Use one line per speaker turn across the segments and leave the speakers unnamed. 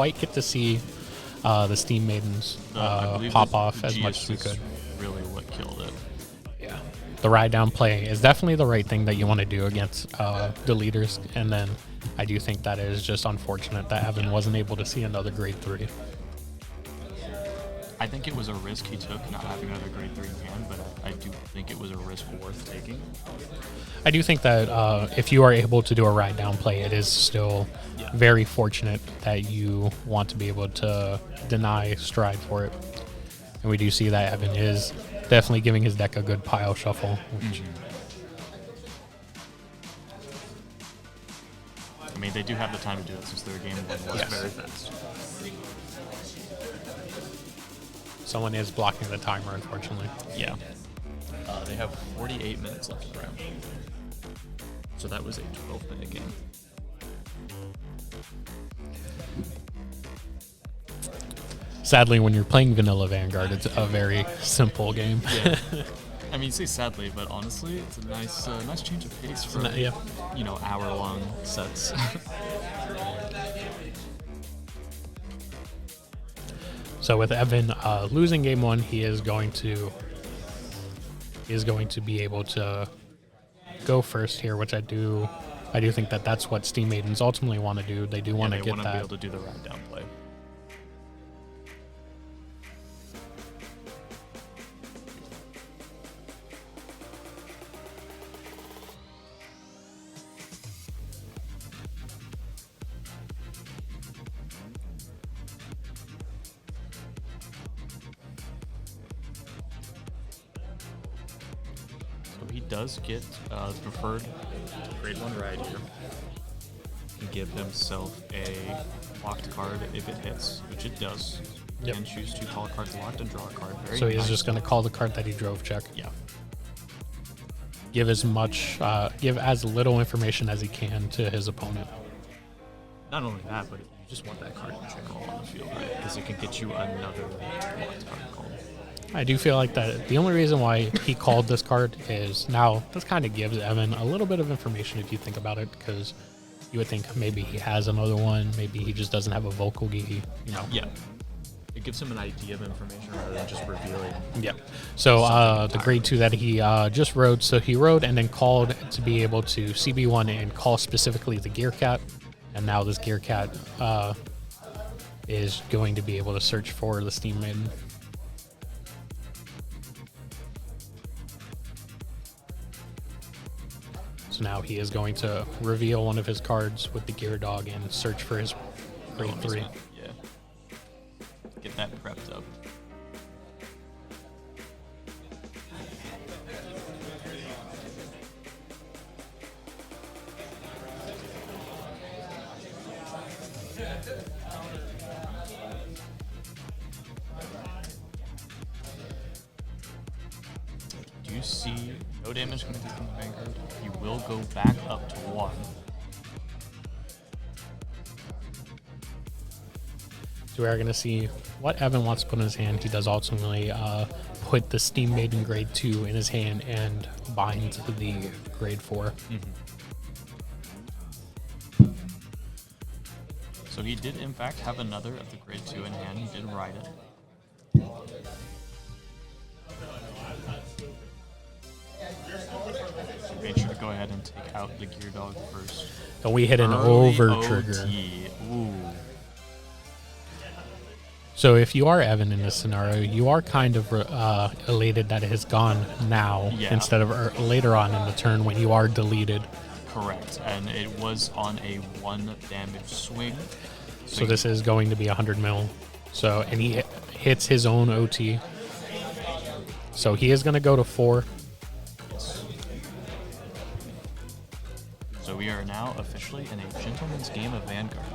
quite get to see the Steam Maidens pop off as much as we could.
Really what killed it.
Yeah. The ride down play is definitely the right thing that you want to do against the leaders. And then I do think that it is just unfortunate that Evan wasn't able to see another grade 3.
I think it was a risk he took not having another grade 3 in hand, but I do think it was a risk worth taking.
I do think that if you are able to do a ride down play, it is still very fortunate that you want to be able to deny stride for it. And we do see that Evan is definitely giving his deck a good pile shuffle.
I mean, they do have the time to do it since their game one was very fast.
Someone is blocking the timer, unfortunately.
Yeah. They have 48 minutes left in the round. So that was a 12-minute game.
Sadly, when you're playing Vanilla Vanguard, it's a very simple game.
Yeah. I mean, you say sadly, but honestly, it's a nice change of pace for hour-long sets.
So with Evan losing game 1, he is going to be able to go first here, which I do think that that's what Steam Maidens ultimately want to do. They do want to get that.
They want to be able to do the ride down play. He does get the preferred grade 1 ride here. He can give himself a locked card if it hits, which it does. He can choose to call a card locked and draw a card.
So he's just going to call the card that he drove check.
Yeah.
Give as little information as he can to his opponent.
Not only that, but you just want that card in general on the field, right? Because it can get you another locked card called.
I do feel like that the only reason why he called this card is now this kind of gives Evan a little bit of information if you think about it, because you would think maybe he has another one, maybe he just doesn't have a vocal gi,
Yeah. It gives him an idea of information rather than just revealing.
Yeah. So the grade 2 that he just rode, so he rode and then called to be able to CB1 and call specifically the Gear Cat, and now this Gear Cat is going to be able to search for the Steam Maiden. So now he is going to reveal one of his cards with the Gear Dog and search for his grade 3.
Yeah. Get that prepped up. Do you see no damage coming through from the Vanguard? He will go back up to 1.
So we are going to see what Evan wants to put in his hand. He does ultimately put the Steam Maiden grade 2 in his hand and bind the grade 4.
So he did, in fact, have another of the grade 2 in hand. He did ride it. Made sure to go ahead and take out the Gear Dog first.
And we hit an over trigger.
Ooh.
So if you are Evan in this scenario, you are kind of elated that it has gone now instead of later on in the turn when you are deleted.
Correct, and it was on a 1 damage swing.
So this is going to be 100 mil. So, and he hits his own OT. So he is going to go to 4.
So we are now officially in a gentleman's game of Vanguard.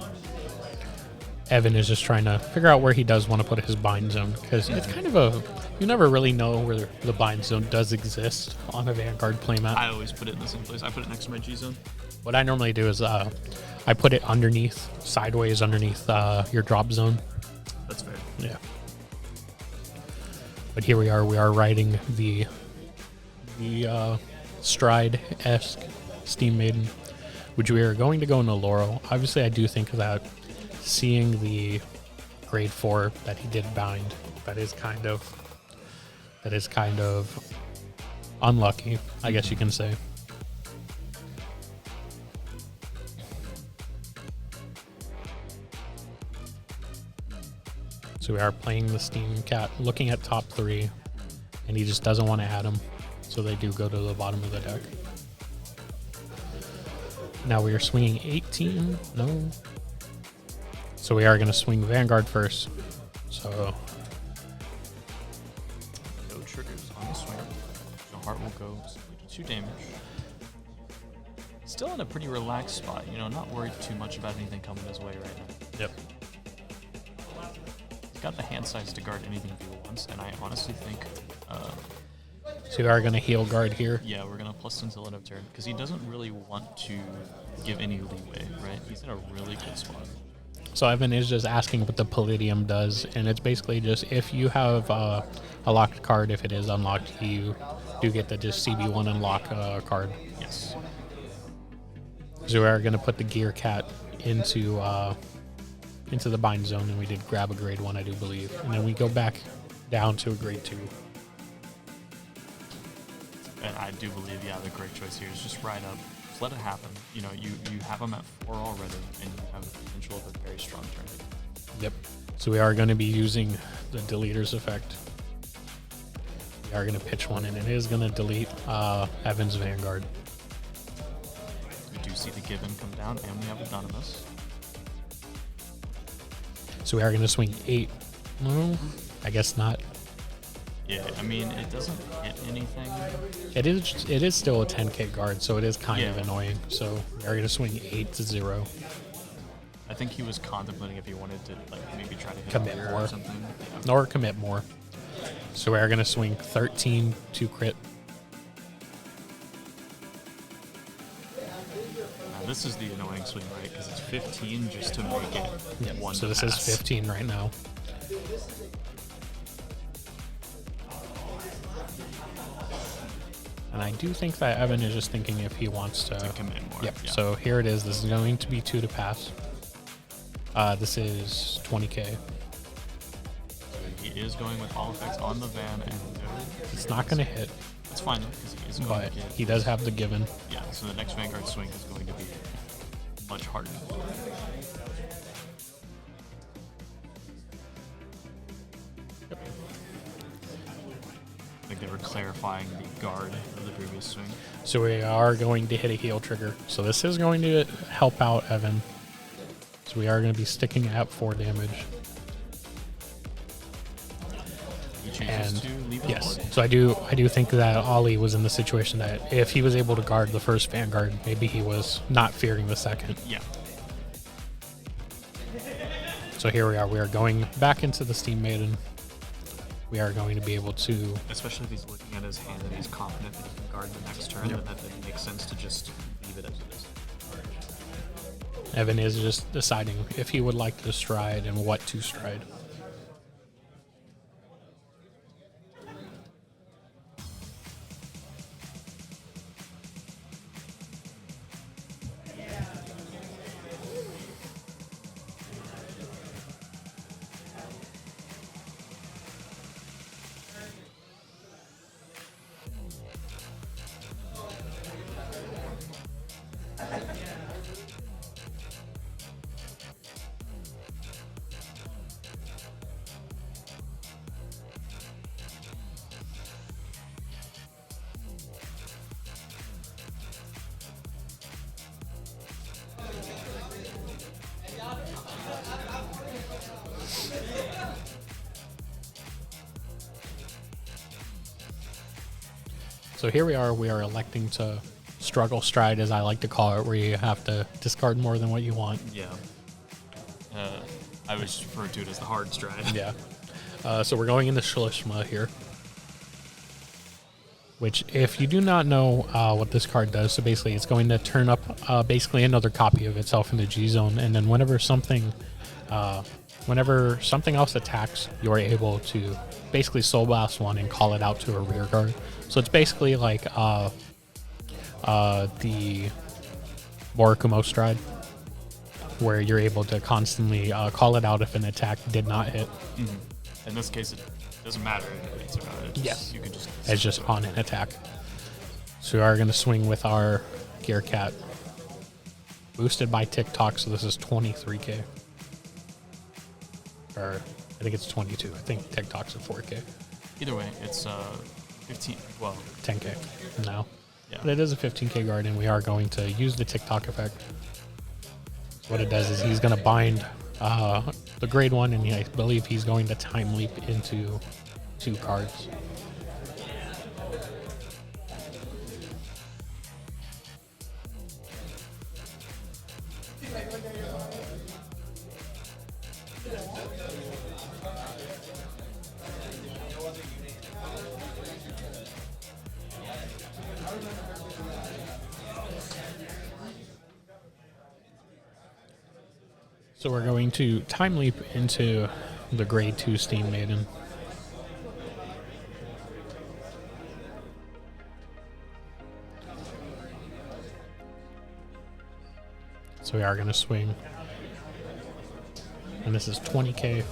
Evan is just trying to figure out where he does want to put his bind zone, because it's kind of you never really know where the bind zone does exist on a Vanguard playmat.
I always put it in the same place. I put it next to my G zone.
What I normally do is I put it sideways underneath your drop zone.
That's fair.
Yeah. But here we are riding the Stride-esque Steam Maiden, which we are going to go into Laurel. Obviously, I do think that seeing the grade 4 that he did bind, that is kind of unlucky, I guess you can say. So we are playing the Steam Cat, looking at top 3, and he just doesn't want to add them, so they do go to the bottom of the deck. Now we are swinging 18. No. So we are going to swing Vanguard first. So
no triggers on the swinger. The heart will go 2 damage. Still in a pretty relaxed spot, you know, not worried too much about anything coming his way right now.
Yep.
He's got the hand size to guard anything if he wants, and I honestly think.
So we are going to heal guard here.
Yeah, we're going to plus until end of turn, because he doesn't really want to give any leeway, right? He's in a really good spot.
So Evan is just asking what the Palladium does, and it's basically just if you have a locked card, if it is unlocked, you do get to just CB1 unlock a card.
Yes.
So we are going to put the Gear Cat into the bind zone, and we did grab a grade 1, I do believe. And then we go back down to a grade 2.
And I do believe, yeah, the great choice here is just ride up. Just let it happen. You know, you have them at 4 already, and you have the potential of a very strong turn.
Yep. So we are going to be using the Deleter's effect. We are going to pitch one, and it is going to delete Evan's Vanguard.
We do see the Given come down, and we have Anonymous.
So we are going to swing 8. No, I guess not.
Yeah, I mean, it doesn't hit anything.
It is still a 10k guard, so it is kind of
Yeah.
annoying. So we are going to swing 8-0.
I think he was contemplating if he wanted to, like, maybe try to hit
Commit
a
more.
or something.
Or commit more. So we are going to swing 13 to crit.
Now, this is the annoying swing, right? Because it's 15 just to make it one.
So
to
this
pass.
is 15 right now. And I do think that Evan is just thinking if he wants to
commit more.
Yep.
Yeah.
So here it is. This is going to be 2 to pass. This is 20k.
He is going with all effects on the van, and
It's not going to hit,
it's fine because he is going
but
to get.
he does have the given.
Yeah, so the next Vanguard swing is going to be much harder. I think they were clarifying the guard of the previous swing.
So we are going to hit a heal trigger. So this is going to help out Evan. So we are going to be sticking at 4 damage.
He chooses
And
to leave his
yes,
board.
so I do think that Ollie was in the situation that if he was able to guard the first Vanguard, maybe he was not fearing the second.
Yeah.
So here we are. We are going back into the Steam Maiden. We are going to be able to.
Especially if he's looking at his hand and he's confident that he can guard the next turn,
Yep.
then it makes sense to just leave it as it is.
Evan is just deciding if he would like to stride and what to stride. So here we are electing to struggle stride, as I like to call it, where you have to discard more than what you want.
Yeah. I was referred to it as the hard stride.
Yeah. So we're going into Shlishma here. Which, if you do not know what this card does, so basically it's going to turn up basically another copy of itself in the G zone, and then whenever something else attacks, you are able to basically Soul Blast one and call it out to a rear guard. So it's basically like the Borakumo stride. where you're able to constantly call it out if an attack did not hit.
In this case, it doesn't matter.
Yes.
You can just
It's just on an attack. So we are going to swing with our Gear Cat. Boosted by TikTok, so this is 23k. Or I think it's 22. I think TikTok's at 4k.
Either way, it's 15. Well,
10k now.
Yeah.
But it is a 15k guard, and we are going to use the TikTok effect. So what it does is he's going to bind the grade 1, and I believe he's going to time leap into 2 cards. So we're going to time leap into the grade 2 Steam Maiden. So we are going to swing. And this is 20k.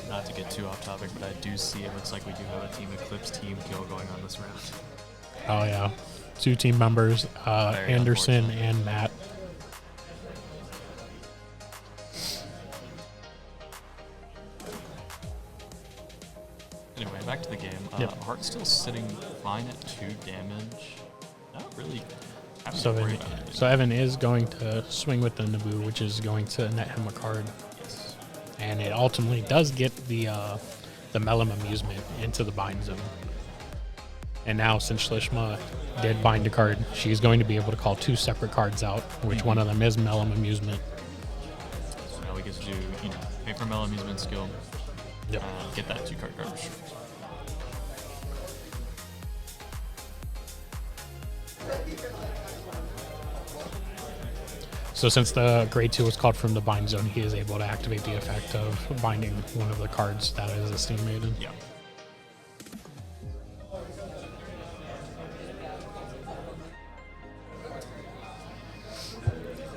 Not to get too off topic, but I do see it looks like we do have a Team Eclipse team kill going on this round.
Oh, yeah. 2 team members, Anderson and Matt.
Anyway, back to the game. Heart's still sitting fine at 2 damage. Not really having to worry about it.
So Evan is going to swing with the Naboo, which is going to net him a card.
Yes.
And it ultimately does get the Mellum Amusement into the bind zone. And now, since Shlishma did bind a card, she's going to be able to call 2 separate cards out, which one of them is Mellum Amusement.
So now we get to do, pay for Mellum Amusement skill.
Yep.
Get that 2-card garbage.
So since the grade 2 was called from the bind zone, he is able to activate the effect of binding one of the cards that is a Steam Maiden.
Yeah.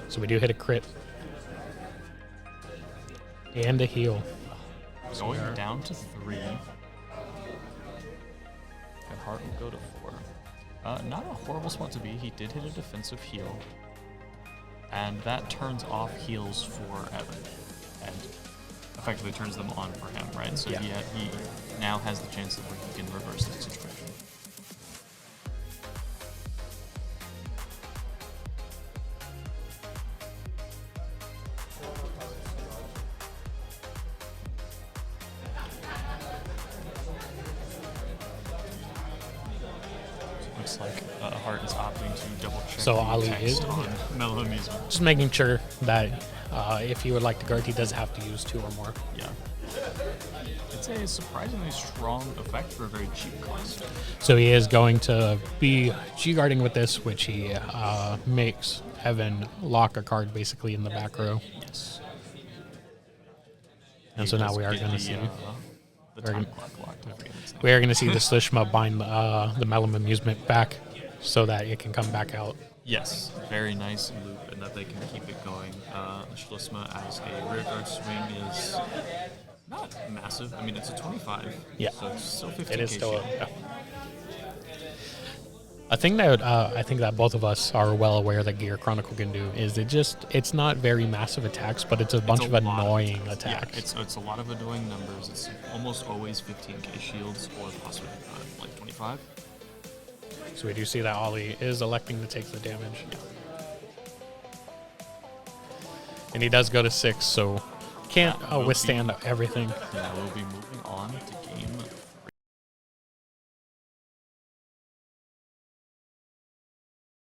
So we do hit a crit. And a heal.
Going down to 3. And Heart will go to 4. Not a horrible spot to be. He did hit a defensive heal. And that turns off heals for Evan. And effectively turns them on for him, right? So he now has the chance that he can reverse the situation. Looks like Heart is opting to double check.
So
the
Ali
text
is
on Mellum Amusement.
just making sure that if he would like to guard, he does have to use 2 or more.
Yeah. It's a surprisingly strong effect for a very cheap cost.
So he is going to be G-guarding with this, which he makes Evan lock a card basically in the back row.
Yes.
And so now we are going to see...
the time clock locked. I forget its name.
We are going to see the Slishma bind the Mellum Amusement back so that it can come back out.
Yes, very nice loop, and that they can keep it going. Schlisma as a rear guard swing is not massive. I mean, it's a 25.
Yeah.
So it's still 15k
It is still
shield.
a thing that I think that both of us are well aware that Gear Chronicle can do is it's not very massive attacks, but it's a bunch of annoying attacks.
Yeah, it's a lot of annoying numbers. It's almost always 15k shields or possibly like 25.
So we do see that Ollie is electing to take the damage. And he does go to 6, so can't withstand everything.
Yeah, we'll be moving on to game